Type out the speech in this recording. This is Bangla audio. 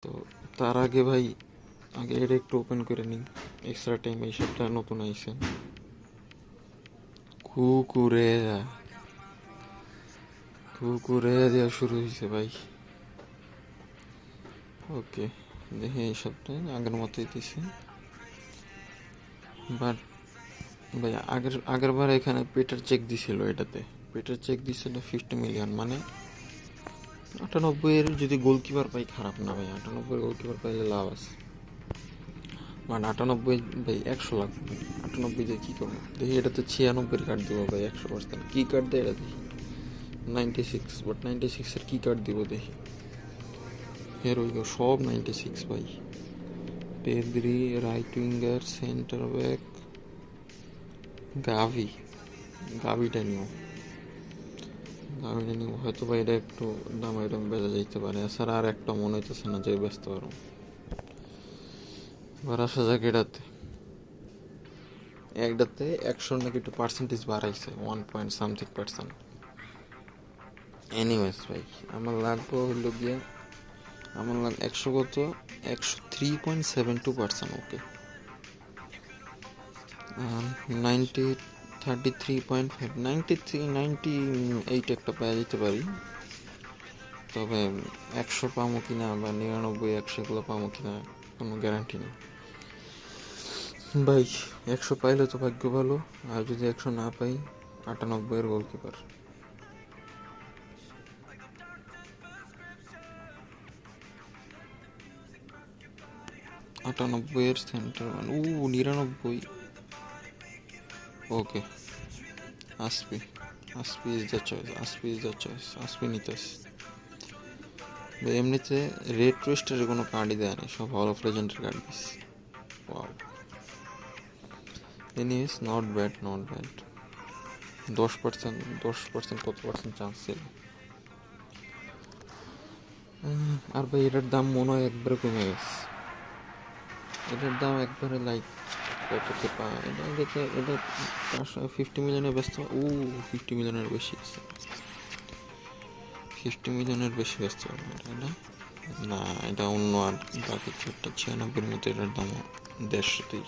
তো তার আগে ভাই, আগে এটা একটু ওপেন করে নিই। এক্সট্রা টাইম এই সপ্তাহে নতুন আইছে। কুকুরে কুকুরে দেওয়া শুরু হয়েছে ভাই। ওকে, দেখি এই সপ্তাহে আগের মতোই দিছে। বাট ভাই আগের বার এখানে পেটার চেক দিছিল, এটাতে পেটার চেক দিছিল 50 মিলিয়ন, মানে 98 এর যদি গোলকিপার পাই খারাপ না ভাই, 98 গোলকিপার পাইলে লাভ আছে। মানে 98 ভাই 100 লাগবে, 98 দিয়ে কী করবো দেখি। এটাতে 96 কার্ড দিব ভাই, 100%। কী কার্ড দেয় এটা দেখি, 96, বাট 96 কী কার্ড দিব দেখি। হিরো সব 96 ভাই। Pedri, right winger, centre back, গাভিটা নিও। হয়তো বা এটা একটু দাম এরকম বেড়ে যাইতে পারে, এছাড়া আর একটা মনে হইতেছে না যে ব্যস্ত পারো। এবার আসা যাক এটাতে। একটাতে 100 নাকি একটু পার্সেন্টেজ বাড়াইছে, 1 point something%। এনিওয়েজ ভাই, আমার লাগবে হইলো গিয়ে, আমার 100 কত, 103.72%। ওকে, 90, 33.5, 93, 98 একটা পাওয়া যেতে পারি। তবে 100 পামো কিনা বা 99, 100 এগুলো পামো কিনা কোনো গ্যারান্টি নেই ভাই। 100 পাইলে তো ভাগ্য ভালো, আর যদি 100 না পাই, 98 গোলকিপার। সেন্টার, 99। ওকে, আসপি ইজ দ্য চয়েস। আসপি নিতেস। এমনিতে রেড টুইস্টারের কোনো কার্ডই দেয় না, সব হল অফ লেজেন্ডের কার্ড দিস। Wow, anyways not bad. 10% কত পার্সেন্ট চান্স ছিল। আর ভাই এটার দাম মনে হয় একবারে কমে গেছে। এটার দাম একবারে লাইক কততে পায় এটা 50 মিলিয়নের ব্যস্ত। 50 মিলিয়নের বেশি আছে, 50 মিলিয়নের বেশি ব্যস্ত এটা না। না, এটা অন্য আর বাকি 96 মতো, এটার দাম 150।